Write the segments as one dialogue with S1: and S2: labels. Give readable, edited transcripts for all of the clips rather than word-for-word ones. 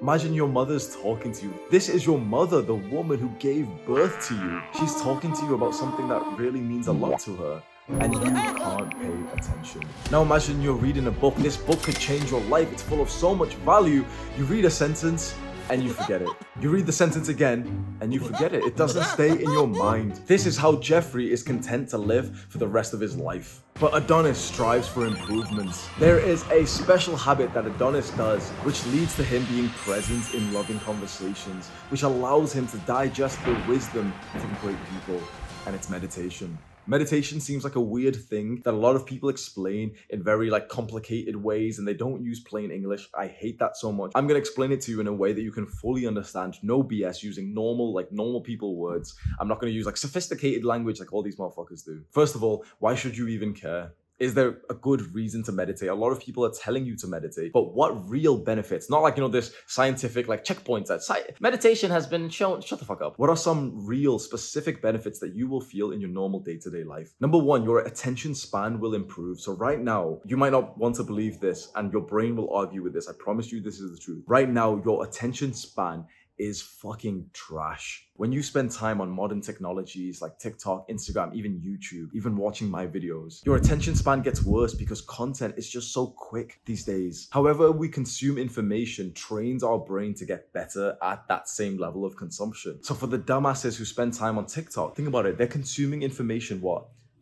S1: Imagine your mother's talking to you. This is your mother, the woman who gave birth to you. She's talking to you about something that really means a lot to her, and you can't pay attention. Now imagine you're reading a book. This book could change your life. It's full of so much value. You read a sentence and you forget it. You read the sentence again and you forget it. It doesn't stay in your mind. This is how Jeffrey is content to live for the rest of his life. But Adonis strives for improvements. There is a special habit that Adonis does, which leads to him being present in loving conversations, which allows him to digest the wisdom from great people, and it's meditation. Meditation seems like a weird thing that a lot of people explain in very complicated ways, and they don't use plain English. I hate that so much. I'm gonna explain it to you in a way that you can fully understand. No BS, using normal people words. I'm not gonna use sophisticated language like all these motherfuckers do. First of all, why should you even care? Is there a good reason to meditate? A lot of people are telling you to meditate, but what real benefits? Not this scientific checkpoints that meditation has been shown. Shut the fuck up. What are some real specific benefits that you will feel in your normal day-to-day life? Number one, your attention span will improve. So right now, you might not want to believe this and your brain will argue with this. I promise you this is the truth. Right now, your attention span is fucking trash. When you spend time on modern technologies like TikTok, Instagram, even YouTube, even watching my videos, your attention span gets worse because content is just so quick these days. However we consume information trains our brain to get better at that same level of consumption. So for the dumbasses who spend time on TikTok, think about it, they're consuming information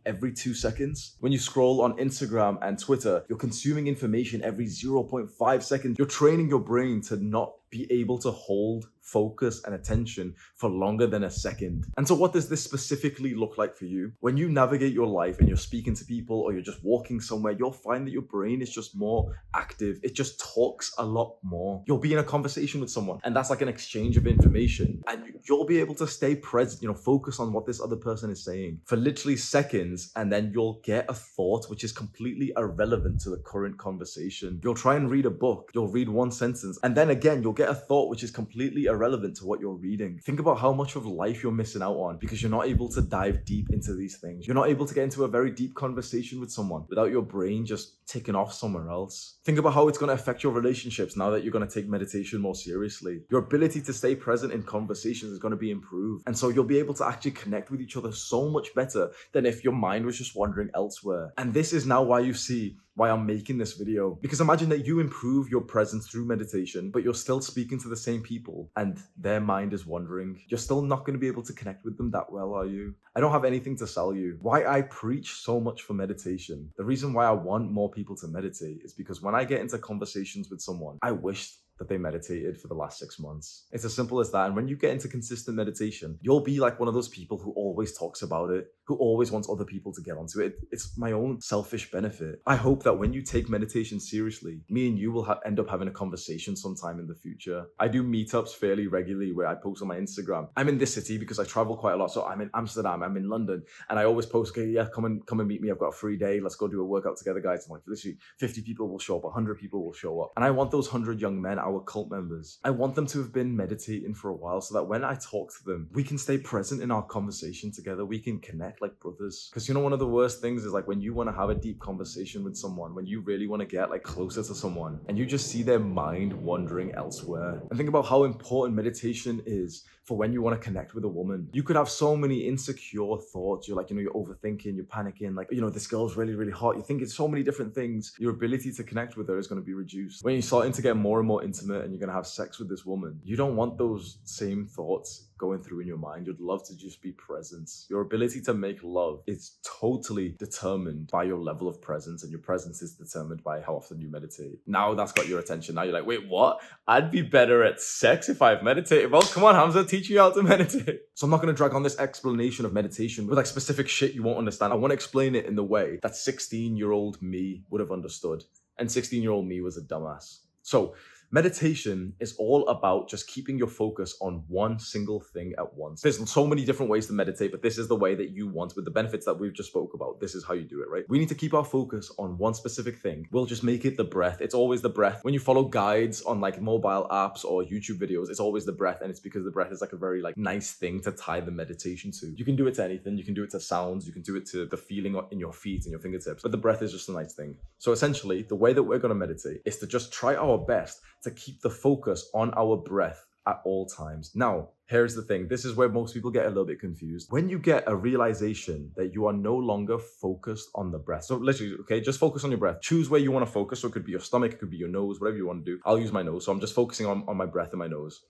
S1: every 2 seconds. When you scroll on Instagram and Twitter, you're consuming information every 0.5 seconds. You're training your brain to not be able to hold focus and attention for longer than a second. And so what does this specifically look like for you? When you navigate your life and you're speaking to people or you're just walking somewhere, you'll find that your brain is just more active. It just talks a lot more. You'll be in a conversation with someone and that's like an exchange of information, and you'll be able to stay present, focus on what this other person is saying for literally seconds, and then you'll get a thought which is completely irrelevant to the current conversation. You'll try and read a book, you'll read one sentence, and then again you'll get a thought which is completely irrelevant to what you're reading. Think about how much of life you're missing out on because you're not able to dive deep into these things. You're not able to get into a very deep conversation with someone without your brain just ticking off somewhere else. Think about how it's going to affect your relationships now that you're going to take meditation more seriously. Your ability to stay present in conversations is going to be improved, and so you'll be able to actually connect with each other so much better than if your mind was just wandering elsewhere. And this is now why you see why I'm making this video. Because imagine that you improve your presence through meditation, but you're still speaking to the same people and their mind is wandering. You're still not going to be able to connect with them that well, are you? I don't have anything to sell you. Why I preach so much for meditation, the reason why I want more people to meditate is because when I get into conversations with someone, I wish that they meditated for the last 6 months. It's as simple as that. And when you get into consistent meditation, you'll be like one of those people who always talks about it, who always wants other people to get onto it. It's my own selfish benefit. I hope that when you take meditation seriously, me and you will end up having a conversation sometime in the future. I do meetups fairly regularly where I post on my Instagram. I'm in this city because I travel quite a lot. So I'm in Amsterdam, I'm in London, and I always post, okay, yeah, come and meet me. I've got a free day. Let's go do a workout together, guys. And literally 50 people will show up, 100 people will show up. And I want those 100 young men, our cult members, I want them to have been meditating for a while so that when I talk to them, we can stay present in our conversation together. We can connect like brothers. Because one of the worst things is when you want to have a deep conversation with someone, when you really want to get closer to someone and you just see their mind wandering elsewhere. And think about how important meditation is for when you want to connect with a woman. You could have so many insecure thoughts. You're you're overthinking, you're panicking, this girl's really, really hot. You think it's so many different things. Your ability to connect with her is going to be reduced. When you're starting to get more and more intimate and you're going to have sex with this woman, you don't want those same thoughts going through in your mind. You'd love to just be present. Your ability to make love is totally determined by your level of presence, and your presence is determined by how often you meditate. Now that's got your attention. Now you're like, wait, what? I'd be better at sex if I've meditated. Well, come on, Hamza, teach you how to meditate. So I'm not going to drag on this explanation of meditation with specific shit you won't understand. I want to explain it in the way that 16-year-old me would have understood. And 16-year-old me was a dumbass. So meditation is all about just keeping your focus on one single thing at once. There's so many different ways to meditate, but this is the way that you want with the benefits that we've just spoke about. This is how you do it, right? We need to keep our focus on one specific thing. We'll just make it the breath. It's always the breath. When you follow guides on mobile apps or YouTube videos, it's always the breath, and it's because the breath is a very nice thing to tie the meditation to. You can do it to anything. You can do it to sounds. You can do it to the feeling in your feet and your fingertips, but the breath is just a nice thing. So essentially, the way that we're going to meditate is to just try our best to keep the focus on our breath at all times. Now, here's the thing. This is where most people get a little bit confused. When you get a realization that you are no longer focused on the breath. So literally, okay, just focus on your breath. Choose where you want to focus. So it could be your stomach, it could be your nose, whatever you want to do. I'll use my nose. So I'm just focusing on my breath and my nose.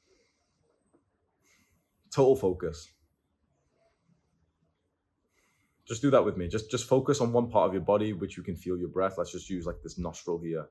S1: Total focus. Just do that with me. Just focus on one part of your body, which you can feel your breath. Let's just use like this nostril here.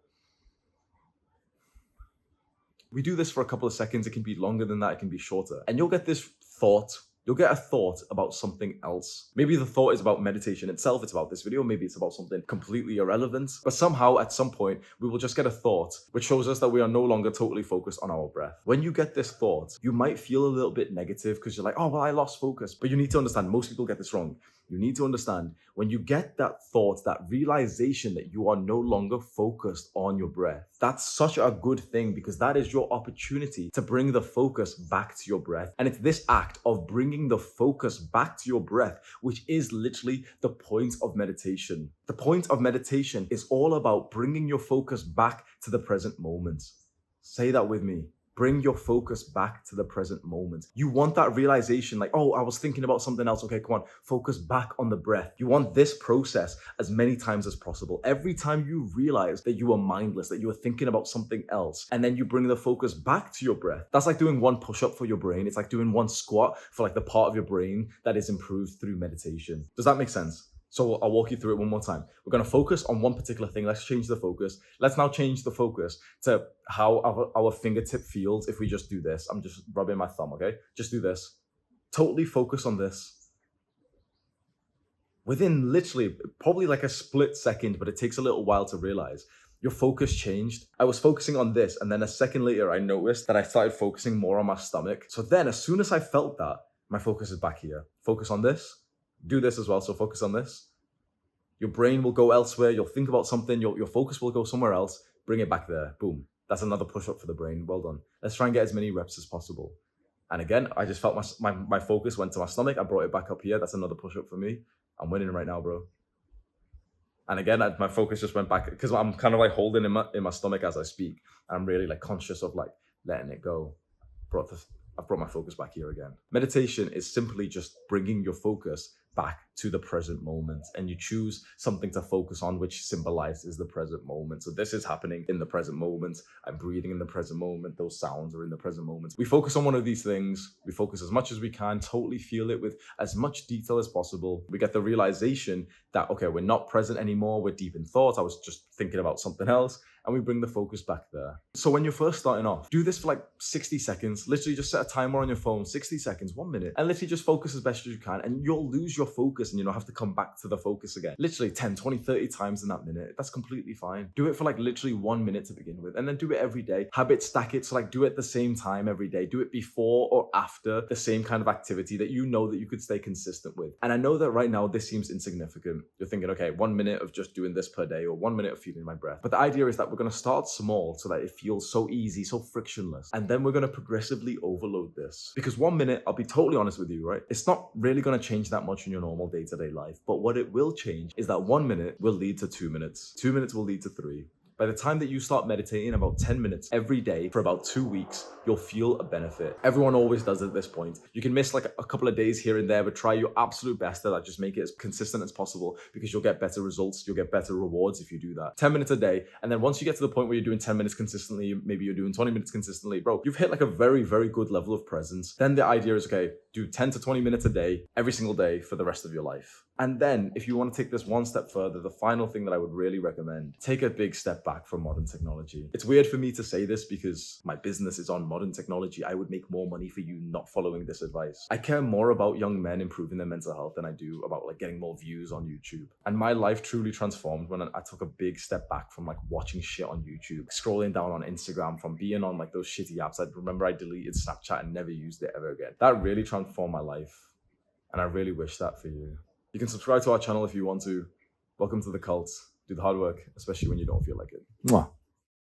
S1: We do this for a couple of seconds. It can be longer than that. It can be shorter. And you'll get this thought. You'll get a thought about something else. Maybe the thought is about meditation itself. It's about this video. Maybe it's about something completely irrelevant. But somehow at some point, we will just get a thought which shows us that we are no longer totally focused on our breath. When you get this thought, you might feel a little bit negative because you're like, oh, well, I lost focus. But you need to understand, most people get this wrong. You need to understand when you get that thought, that realization that you are no longer focused on your breath, that's such a good thing because that is your opportunity to bring the focus back to your breath. And it's this act of bringing the focus back to your breath, which is literally the point of meditation. The point of meditation is all about bringing your focus back to the present moment. Say that with me. Bring your focus back to the present moment. You want that realization like, oh, I was thinking about something else. Okay, come on, focus back on the breath. You want this process as many times as possible. Every time you realize that you are mindless, that you are thinking about something else, and then you bring the focus back to your breath. That's like doing one push-up for your brain. It's like doing one squat for like the part of your brain that is improved through meditation. Does that make sense? So I'll walk you through it one more time. We're going to focus on one particular thing. Let's change the focus. Let's now change the focus to how our fingertip feels if we just do this. I'm just rubbing my thumb, okay? Just do this. Totally focus on this. Within literally probably like a split second, but it takes a little while to realize, your focus changed. I was focusing on this, and then a second later, I noticed that I started focusing more on my stomach. So then as soon as I felt that, my focus is back here. Focus on this. Do this as well, so focus on this. Your brain will go elsewhere, you'll think about something, your focus will go somewhere else, bring it back there, boom. That's another push-up for the brain, well done. Let's try and get as many reps as possible. And again, I just felt my focus went to my stomach, I brought it back up here, that's another push-up for me. I'm winning right now, bro. And again, my focus just went back, because I'm kind of like holding in my stomach as I speak. I'm really like conscious of like letting it go. I've brought my focus back here again. Meditation is simply just bringing your focus back to the present moment, and you choose something to focus on which symbolizes the present moment. So this is happening in the present moment. I'm breathing in the present moment. Those sounds are in the present moment. We focus on one of these things. We focus as much as we can, totally feel it with as much detail as possible. We get the realization that, okay, we're not present anymore. We're deep in thought. I was just thinking about something else. And we bring the focus back there. So when you're first starting off, do this for like 60 seconds. Literally just set a timer on your phone, 60 seconds, 1 minute, and literally just focus as best as you can. And you'll lose your focus and you don't have to come back to the focus again. Literally 10, 20, 30 times in that minute. That's completely fine. Do it for like literally 1 minute to begin with, and then do it every day. Habit stack it. So like do it at the same time every day. Do it before or after the same kind of activity that you know that you could stay consistent with. And I know that right now this seems insignificant. You're thinking, okay, 1 minute of just doing this per day or 1 minute of feeling my breath. But the idea is that we're going to start small so that it feels so easy, so frictionless. And then we're going to progressively overload this. Because 1 minute, I'll be totally honest with you, right? It's not really going to change that much in your normal day-to-day life. But what it will change is that 1 minute will lead to 2 minutes. 2 minutes will lead to 3. By the time that you start meditating about 10 minutes every day for about 2 weeks, you'll feel a benefit. Everyone always does at this point. You can miss like a couple of days here and there, but try your absolute best to just make it as consistent as possible, because you'll get better results. You'll get better rewards if you do that. 10 minutes a day. And then once you get to the point where you're doing 10 minutes consistently, maybe you're doing 20 minutes consistently, bro, you've hit like a very, very good level of presence. Then the idea is, okay, do 10 to 20 minutes a day, every single day for the rest of your life. And then if you want to take this one step further, the final thing that I would really recommend, take a big step back from modern technology. It's weird for me to say this because my business is on modern technology. I would make more money for you not following this advice. I care more about young men improving their mental health than I do about like getting more views on YouTube. And my life truly transformed when I took a big step back from like watching shit on YouTube, scrolling down on Instagram, from being on like those shitty apps. I remember I deleted Snapchat and never used it ever again. That really transformed my life. And I really wish that for you. You can subscribe to our channel if you want to. Welcome to the cult. Do the hard work, especially when you don't feel like it. Mwah.